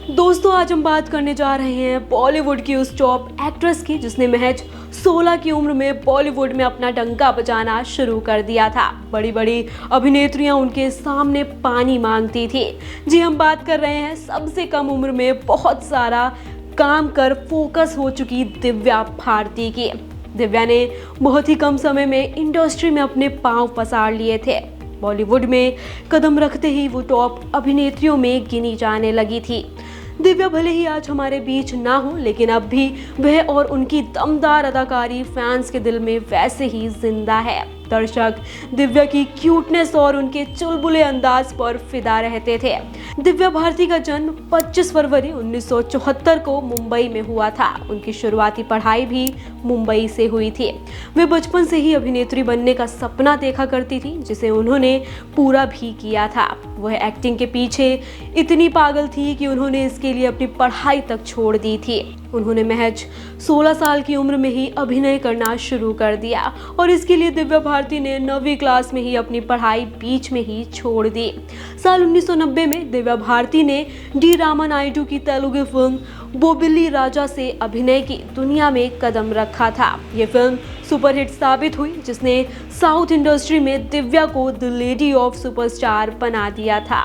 दोस्तों, आज हम बात करने जा रहे हैं बॉलीवुड की उस टॉप एक्ट्रेस की जिसने महज 16 की उम्र में बॉलीवुड में अपना डंका बजाना शुरू कर दिया था। बड़ी बड़ी अभिनेत्रियां उनके सामने पानी मांगती थी। जी, हम बात कर रहे हैं सबसे कम उम्र में बहुत सारा काम कर फोकस हो चुकी दिव्या भारती की। दिव्या ने बहुत ही कम समय में इंडस्ट्री में अपने पांव पसार लिए थे। बॉलीवुड में कदम रखते ही वो टॉप अभिनेत्रियों में गिनी जाने लगी थी। दिव्या भले ही आज हमारे बीच ना हो, लेकिन अब भी वह और उनकी दमदार अदाकारी फैंस के दिल में वैसे ही जिंदा है। दर्शक दिव्या की क्यूटनेस और उनके चुलबुले अंदाज पर फिदा रहते थे। दिव्या भारती का जन्म 25 फरवरी 1974 को मुंबई में हुआ था। उनकी शुरुआती पढ़ाई भी मुंबई से हुई थी। वे बचपन से ही अभिनेत्री बनने का सपना देखा करती थी, जिसे उन्होंने पूरा भी किया था। वह एक्टिंग के पीछे इतनी पागल थी कि उन्होंने इसके लिए अपनी पढ़ाई तक छोड़ दी थी। उन्होंने महज 16 साल की उम्र में ही अभिनय करना शुरू कर दिया और इसके लिए दिव्या भारती ने 9वीं क्लास में ही अपनी पढ़ाई बीच में ही छोड़ दी। साल 1990 में दिव्या भारती ने डी रामा नायडू की तेलुगु फिल्म बोबिली राजा से अभिनय की दुनिया में कदम रखा था। ये फिल्म सुपरहिट साबित हुई, जिसने साउथ इंडस्ट्री में दिव्या को द लेडी ऑफ सुपरस्टार बना दिया था।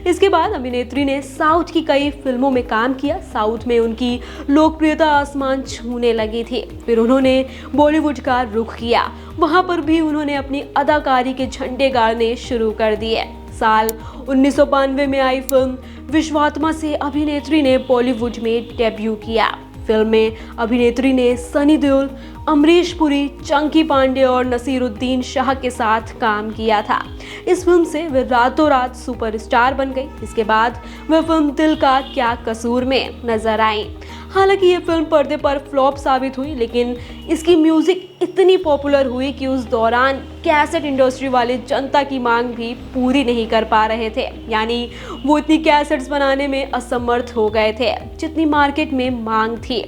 इसके बाद अभिनेत्री ने साउथ की कई फिल्मों में काम किया। साउथ में उनकी लोकप्रियता आसमान छूने लगी थी। फिर उन्होंने बॉलीवुड का रुख किया। वहां पर भी उन्होंने अपनी अदाकारी के झंडे गाड़ने शुरू कर दिए। साल 1992 में आई फिल्म विश्वात्मा से अभिनेत्री ने बॉलीवुड में डेब्यू किया। फिल्म में अभिनेत्री ने सनी देओल, अमरीश पुरी, चंकी पांडे और नसीरुद्दीन शाह के साथ काम किया था। इस फिल्म से वे रातों रात सुपरस्टार बन गई। इसके बाद वह फिल्म दिल का क्या कसूर में नजर आई। हालांकि ये फिल्म पर्दे पर फ्लॉप साबित हुई, लेकिन इसकी म्यूजिक इतनी पॉपुलर हुई कि उस दौरान कैसेट इंडस्ट्री वाले जनता की मांग भी पूरी नहीं कर पा रहे थे। यानी वो इतनी कैसेट्स बनाने में असमर्थ हो गए थे जितनी मार्केट में मांग थी।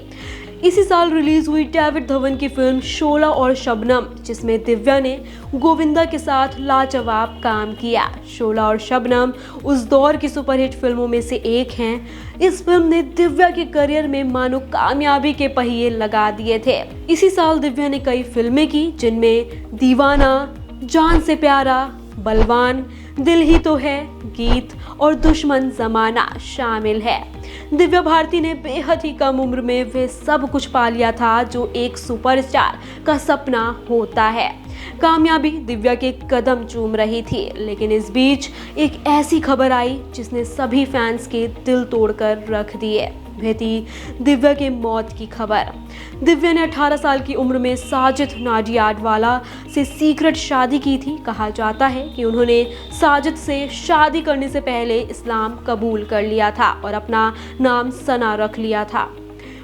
इसी साल रिलीज हुई डेविड धवन की फिल्म शोला और शबनम, जिसमें दिव्या ने गोविंदा के साथ लाजवाब काम किया। शोला और शबनम उस दौर की सुपरहिट फिल्मों में से एक हैं। इस फिल्म ने दिव्या के करियर में मानो कामयाबी के पहिए लगा दिए थे। इसी साल दिव्या ने कई फिल्में की, जिनमें दीवाना, जान से प्यारा, बलवान, दिल ही तो है, गीत और दुश्मन जमाना शामिल है। दिव्या भारती ने बेहद ही कम उम्र में वे सब कुछ पा लिया था जो एक सुपरस्टार का सपना होता है। कामयाबी दिव्या के कदम चूम रही थी, लेकिन इस बीच एक ऐसी खबर आई जिसने सभी फैंस के दिल तोड़कर रख दिए। वह थी दिव्या के मौत की खबर। दिव्या ने 18 साल की उम्र में साजिद नाडियाडवाला से सीक्रेट शादी की थी। कहा जाता है कि उन्होंने साजिद से शादी करने से पहले इस्लाम कबूल कर लिया था और अपना नाम सना रख लिया था।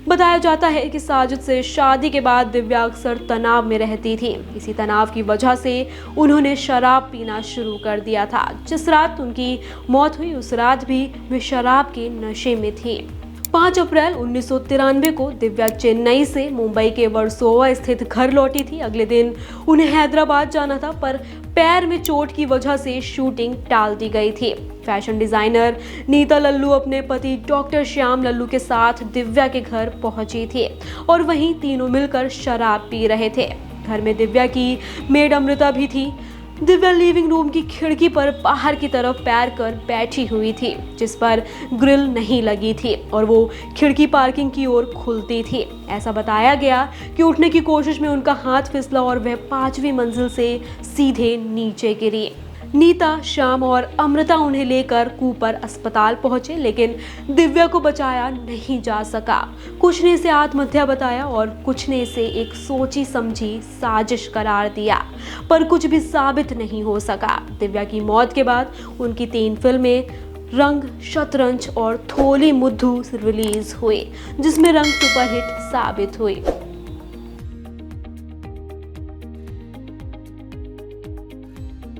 बताया जाता है कि साजिद से शादी के बाद दिव्या अक्सर तनाव में रहती थी। इसी तनाव की वजह से उन्होंने शराब पीना शुरू कर दिया था। जिस रात उनकी मौत हुई उस रात भी वे शराब के नशे में थी। 5 अप्रैल 1993 को दिव्या चेन्नई से मुंबई के वर्सोवा स्थित घर लौटी थी। अगले दिन उन्हें हैदराबाद जाना था, पर पैर में चोट की वजह से शूटिंग टाल दी गई थी। फैशन डिजाइनर नीता लल्लू अपने पति डॉक्टर श्याम लल्लू के साथ दिव्या के घर पहुंची थी और वहीं तीनों मिलकर शराब पी रहे थे। घर में दिव्या की मेड अमृता भी थी। दिव्या लिविंग रूम की खिड़की पर बाहर की तरफ पैर कर बैठी हुई थी, जिस पर ग्रिल नहीं लगी थी और वो खिड़की पार्किंग की ओर खुलती थी। ऐसा बताया गया कि उठने की कोशिश में उनका हाथ फिसला और वह 5वीं मंजिल से सीधे नीचे गिरी। नीता, श्याम और अमृता उन्हें लेकर कूपर अस्पताल पहुंचे, लेकिन दिव्या को बचाया नहीं जा सका। कुछ ने इसे आत्महत्या बताया और कुछ ने इसे एक सोची समझी साजिश करार दिया, पर कुछ भी साबित नहीं हो सका। दिव्या की मौत के बाद उनकी 3 फिल्में रंग, शतरंज और थोली मुद्दू रिलीज हुई, जिसमें रंग सुपरहिट साबित हुई।